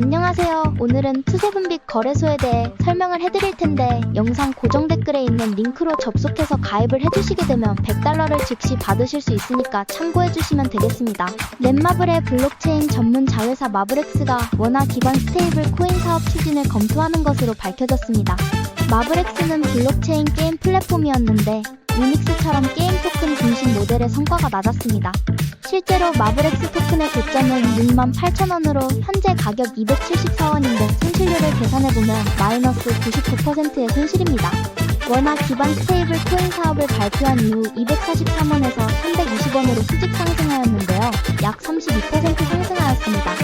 안녕하세요. 오늘은 투세분빛 거래소에 대해 설명을 해드릴 텐데 영상 고정 댓글에 있는 링크로 접속해서 가입을 해주시게 되면 $100를 즉시 받으실 수 있으니까 참고해주시면 되겠습니다. 넷마블의 블록체인 전문 자회사 마블엑스가 원화 기반 스테이블 코인 사업 추진을 검토하는 것으로 밝혀졌습니다. 마블엑스는 블록체인 게임 플랫폼이었는데 유닉스처럼 게임 토큰 중심 모델의 성과가 낮았습니다. 실제로 마블엑스 토큰의 고점은 68,000원으로 현재 가격 274원인데 손실률을 계산해보면 마이너스 99%의 손실입니다. 원화 기반 스테이블 코인 사업을 발표한 이후 243원에서 320원으로 수직 상승하였는데요. 약 32% 상승하였습니다.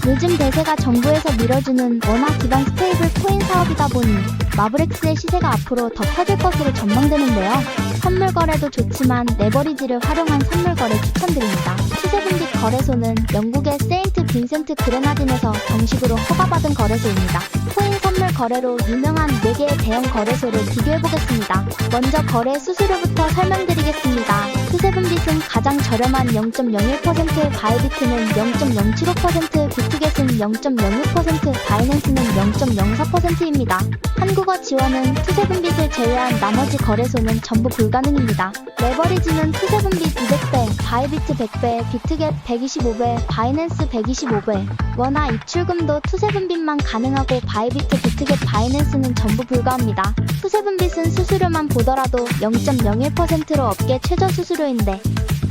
요즘 대세가 정부에서 밀어주는 원화 기반 스테이블 코인 사업이다 보니 마블엑스의 시세가 앞으로 더 커질 것으로 전망되는데요. 선물 거래도 좋지만 레버리지를 활용한 선물 거래 추천드립니다. 투세분빛 거래소는 영국의 세인트 빈센트 그레나딘에서 정식으로 허가받은 거래소입니다. 코인 선물 거래로 유명한 4개의 대형 거래소를 비교해보겠습니다. 먼저 거래 수수료부터 설명드리겠습니다. 투세분빛은 가장 저렴한 0.01%, 바이비트는 0.075%, 비트겟은 0.06%, 바이낸스는 0.04%입니다. 한국어 지원은 투세분빛을 제외한 나머지 거래소는 전부 불가능입니다. 레버리지는 투세분빛 200배, 바이비트 100배, 비트겟 125배, 바이낸스 125배. 원화 입출금도 투세분빛만 가능하고 바이비트, 비트겟, 바이낸스는 전부 불가합니다. 투세분빛은 수수료만 보더라도 0.01%로 업계 최저 수수료인데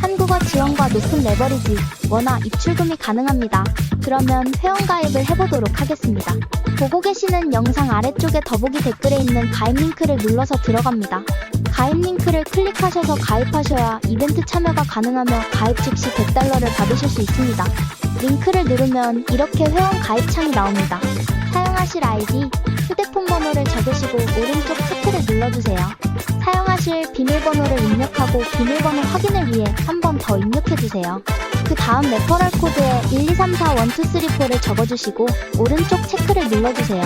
한국어 지원과 높은 레버리지, 원화 입출금이 가능합니다. 그러면 회원가입을 해보도록 하겠습니다. 보고 계시는 영상 아래쪽에 더보기 댓글에 있는 가입 링크를 눌러서 들어갑니다. 가입 링크를 클릭하셔서 가입하셔야 이벤트 참여가 가능하며 가입 즉시 $100를 받으실 수 있습니다. 링크를 누르면 이렇게 회원 가입 창이 나옵니다. 사용하실 아이디, 휴대폰 번호를 적으시고 오른쪽 체크를 눌러주세요. 사용하실 비밀번호를 입력하고 비밀번호 확인을 위해 한 번 더 입력해주세요. 그 다음 레퍼럴 코드에 123412344를 적어주시고 오른쪽 체크를 눌러주세요.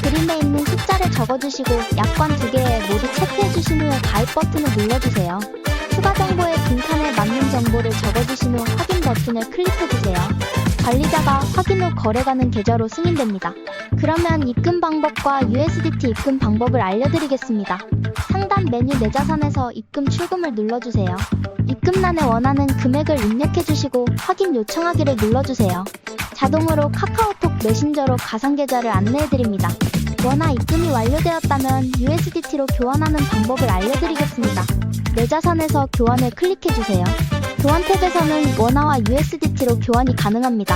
그림에 있는 숫자를 적어주시고 약관 2개에 모두 체크해주신 후에 가입 버튼을 눌러주세요. 추가 정보에 빈칸에 맞는 정보를 적어주신 후 확인 버튼을 클릭해주세요. 관리자가 확인 후 거래 가능 계좌로 승인됩니다. 그러면 입금 방법과 USDT 입금 방법을 알려드리겠습니다. 상단 메뉴 내 자산에서 입금 출금을 눌러주세요. 입금란에 원하는 금액을 입력해주시고 확인 요청하기를 눌러주세요. 자동으로 카카오톡 메신저로 가상계좌를 안내해드립니다. 원화 입금이 완료되었다면 USDT로 교환하는 방법을 알려드리겠습니다. 내 자산에서 교환을 클릭해주세요. 교환 탭에서는 원화와 USDT로 교환이 가능합니다.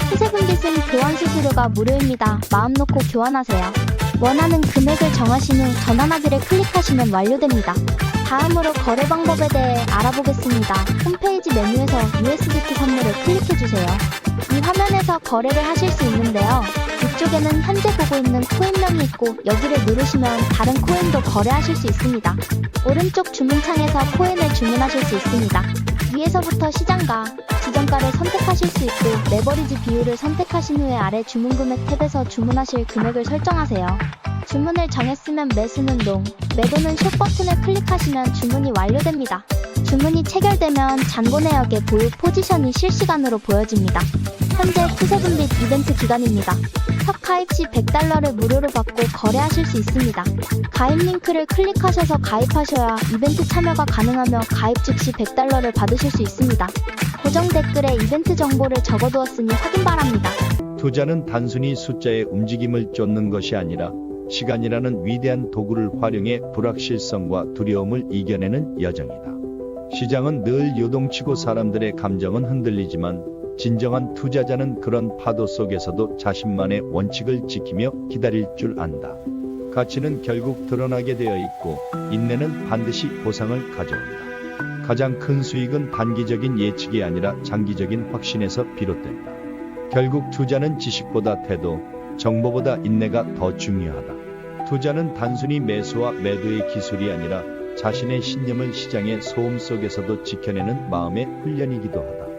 투세분빛은 교환 수수료가 무료입니다. 마음 놓고 교환하세요. 원하는 금액을 정하신 후 전환하기를 클릭하시면 완료됩니다. 다음으로 거래 방법에 대해 알아보겠습니다. 홈페이지 메뉴에서 USDT 선물을 클릭해주세요. 이 화면에서 거래를 하실 수 있는데요. 위쪽에는 현재 보고 있는 코인명이 있고 여기를 누르시면 다른 코인도 거래하실 수 있습니다. 오른쪽 주문창에서 코인을 주문하실 수 있습니다. 위에서부터 시장가, 지정가를 선택하실 수 있고 레버리지 비율을 선택하신 후에 아래 주문금액 탭에서 주문하실 금액을 설정하세요. 주문을 정했으면 매수는 롱, 매도는 숏 버튼을 클릭하시면 주문이 완료됩니다. 주문이 체결되면 잔고 내역의 보유 포지션이 실시간으로 보여집니다. 현재 투세분빛 이벤트 기간입니다. 첫 가입 시 $100를 무료로 받고 거래하실 수 있습니다. 가입 링크를 클릭하셔서 가입하셔야 이벤트 참여가 가능하며 가입 즉시 $100를 받으실 수 있습니다. 고정 댓글에 이벤트 정보를 적어두었으니 확인 바랍니다. 투자는 단순히 숫자의 움직임을 쫓는 것이 아니라 시간이라는 위대한 도구를 활용해 불확실성과 두려움을 이겨내는 여정이다. 시장은 늘 요동치고 사람들의 감정은 흔들리지만 진정한 투자자는 그런 파도 속에서도 자신만의 원칙을 지키며 기다릴 줄 안다. 가치는 결국 드러나게 되어 있고 인내는 반드시 보상을 가져온다. 가장 큰 수익은 단기적인 예측이 아니라 장기적인 확신에서 비롯된다. 결국 투자는 지식보다 태도, 정보보다 인내가 더 중요하다. 투자는 단순히 매수와 매도의 기술이 아니라 자신의 신념을 시장의 소음 속에서도 지켜내는 마음의 훈련이기도 하다.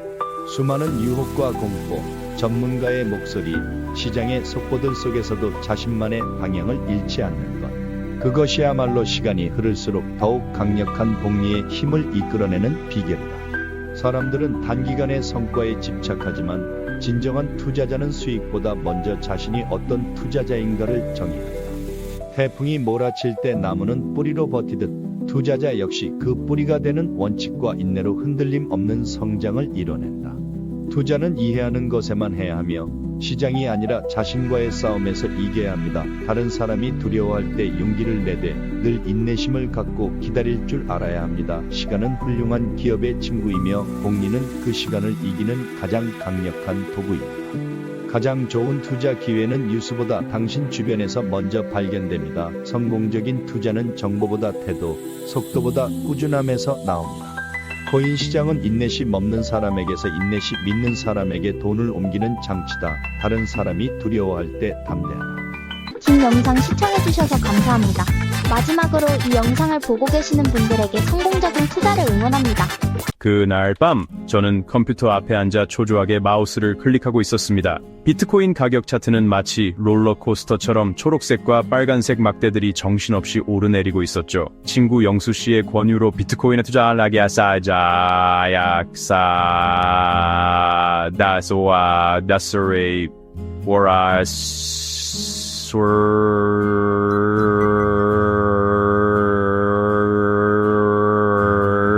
수많은 유혹과 공포, 전문가의 목소리, 시장의 속보들 속에서도 자신만의 방향을 잃지 않는 것. 그것이야말로 시간이 흐를수록 더욱 강력한 복리의 힘을 이끌어내는 비결이다. 사람들은 단기간의 성과에 집착하지만 진정한 투자자는 수익보다 먼저 자신이 어떤 투자자인가를 정의한다. 태풍이 몰아칠 때 나무는 뿌리로 버티듯 투자자 역시 그 뿌리가 되는 원칙과 인내로 흔들림 없는 성장을 이뤄낸다. 투자는 이해하는 것에만 해야 하며 시장이 아니라 자신과의 싸움에서 이겨야 합니다. 다른 사람이 두려워할 때 용기를 내되 늘 인내심을 갖고 기다릴 줄 알아야 합니다. 시간은 훌륭한 기업의 친구이며 복리는 그 시간을 이기는 가장 강력한 도구입니다. 가장 좋은 투자 기회는 뉴스보다 당신 주변에서 먼저 발견됩니다. 성공적인 투자는 정보보다 태도, 속도보다 꾸준함에서 나옵니다. 코인 시장은 인내심 없는 사람에게서 인내심 있는 사람에게 돈을 옮기는 장치다. 다른 사람이 두려워할 때 담대하라. 긴 영상 시청해주셔서 감사합니다. 마지막으로 이 영상을 보고 계시는 분들에게 성공적인 투자를 응원합니다. 그날 밤 저는 컴퓨터 앞에 앉아 초조하게 마우스를 클릭하고 있었습니다. 비트코인 가격 차트는 마치 롤러코스터처럼 초록색과 빨간색 막대들이 정신없이 오르내리고 있었죠. 친구 영수 씨의 권유로 비트코인에 투자하게 하사야약사 다소와 다스레이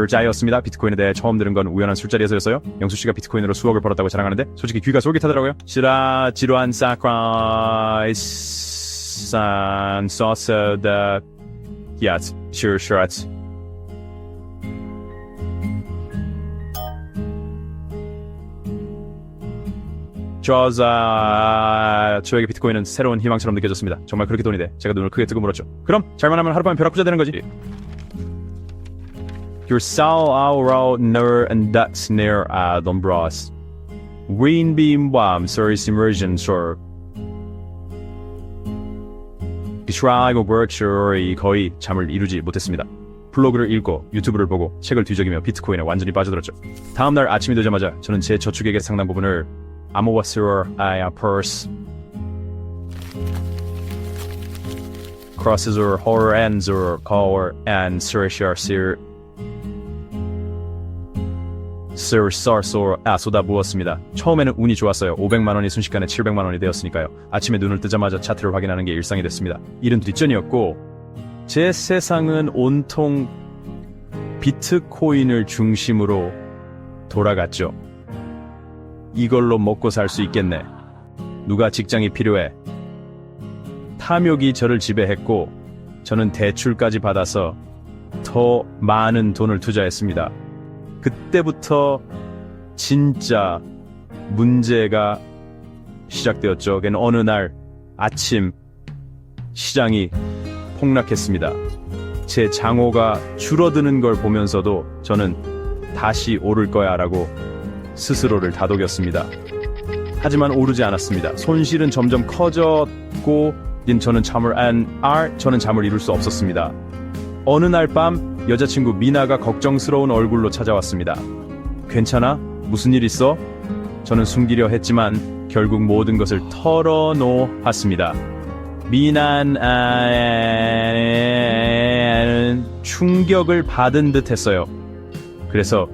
자였습니다. 비트코인에 대해 처음 들은 건 우연한 술자리에서였어요. 영수씨가 비트코인으로 수억을 벌었다고 자랑하는데 솔직히 귀가 솔깃하더라고요. 지루한 사크라이스 산 소스 더 yes sure 저에게 비트코인은 새로운 희망처럼 느껴졌습니다. 정말 그렇게 돈이 돼. 제가 눈을 크게 뜨고 물었죠. 그럼 잘만 하면 하룻밤에 벼락부자 되는 거지. Your soul auro ner and that's near don bros. Green beam bomb service immersion sir. 비트라이고 버처리 거의 잠을 이루지 못했습니다. 블로그를 읽고 유튜브를 보고 책을 뒤적이며 비트코인에 완전히 빠져들었죠. 다음날 아침이 되자마자 저는 제 저축액의 상당 부분을 아모와스러 아야 퍼스 크로스즈어 호렌즈어 커워 앤 스레셔스르 쏟아부었습니다. 처음에는 운이 좋았어요. 500만 원이 순식간에 700만 원이 되었으니까요. 아침에 눈을 뜨자마자 차트를 확인하는 게 일상이 됐습니다. 일은 뒷전이었고 제 세상은 온통 비트코인을 중심으로 돌아갔죠. 이걸로 먹고 살 수 있겠네. 누가 직장이 필요해. 탐욕이 저를 지배했고 저는 대출까지 받아서 더 많은 돈을 투자했습니다. 그때부터 진짜 문제가 시작되었죠. 어느 날 아침 시장이 폭락했습니다. 제 장호가 줄어드는 걸 보면서도 저는 다시 오를 거야 라고 스스로를 다독였습니다. 하지만 오르지 않았습니다. 손실은 점점 커졌고 저는 잠을 이룰 수 없었습니다. 어느 날 밤 여자친구 미나가 걱정스러운 얼굴로 찾아왔습니다. 괜찮아? 무슨 일 있어? 저는 숨기려 했지만 결국 모든 것을 털어놓았습니다. 미나는 충격을 받은 듯 했어요. 그래서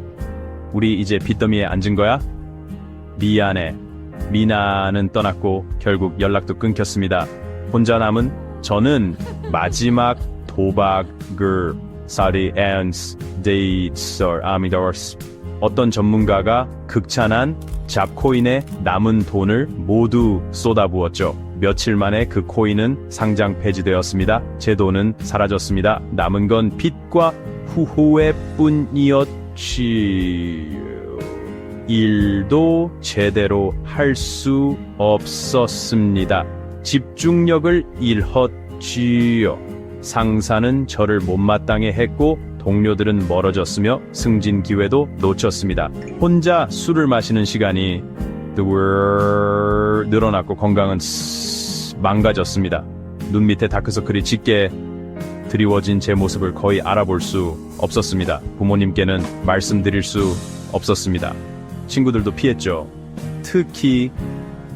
우리 이제 빚더미에 앉은 거야? 미안해. 미나는 떠났고 결국 연락도 끊겼습니다. 혼자 남은 저는 마지막 도박을 어떤 전문가가 극찬한 잡코인에 남은 돈을 모두 쏟아부었죠. 며칠 만에 그 코인은 상장 폐지되었습니다. 제 돈은 사라졌습니다. 남은 건 빚과 후회뿐이었지. 일도 제대로 할 수 없었습니다. 집중력을 잃었지요. 상사는 저를 못마땅해 했고 동료들은 멀어졌으며 승진 기회도 놓쳤습니다. 혼자 술을 마시는 시간이 늘어났고 건강은 망가졌습니다. 눈 밑에 다크서클이 짙게 드리워진 제 모습을 거의 알아볼 수 없었습니다. 부모님께는 말씀드릴 수 없었습니다. 친구들도 피했죠. 특히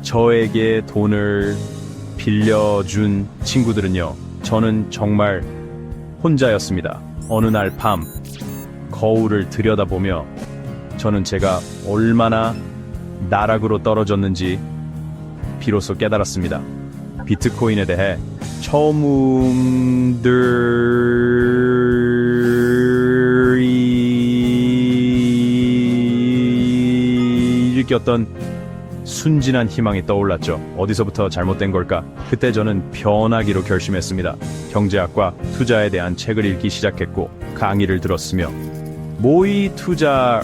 저에게 돈을 빌려준 친구들은요. 저는 정말 혼자였습니다. 어느 날 밤 거울을 들여다보며 저는 제가 얼마나 나락으로 떨어졌는지 비로소 깨달았습니다. 비트코인에 대해 처음들이 느꼈던 순진한 희망이 떠올랐죠. 어디서부터 잘못된 걸까? 그때 저는 변하기로 결심했습니다. 경제학과 투자에 대한 책을 읽기 시작했고 강의를 들었으며 모의 투자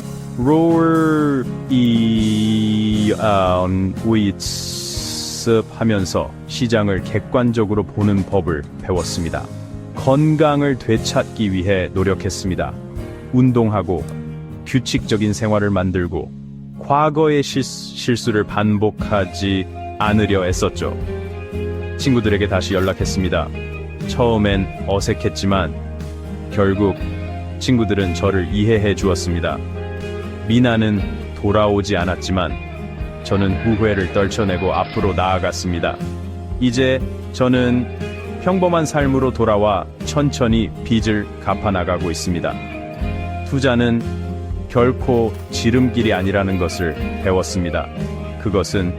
하면서 시장을 객관적으로 보는 법을 배웠습니다. 건강을 되찾기 위해 노력했습니다. 운동하고 규칙적인 생활을 만들고 과거의 실수를 반복하지 않으려 애썼죠. 친구들에게 다시 연락했습니다. 처음엔 어색했지만 결국 친구들은 저를 이해해 주었습니다. 미나는 돌아오지 않았지만 저는 후회를 떨쳐내고 앞으로 나아갔습니다. 이제 저는 평범한 삶으로 돌아와 천천히 빚을 갚아나가고 있습니다. 투자는 결코 지름길이 아니라는 것을 배웠습니다. 그것은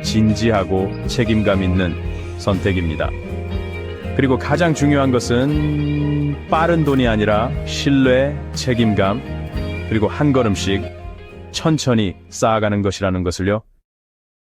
진지하고 책임감 있는 선택입니다. 그리고 가장 중요한 것은 빠른 돈이 아니라 신뢰, 책임감, 그리고 한 걸음씩 천천히 쌓아가는 것이라는 것을요.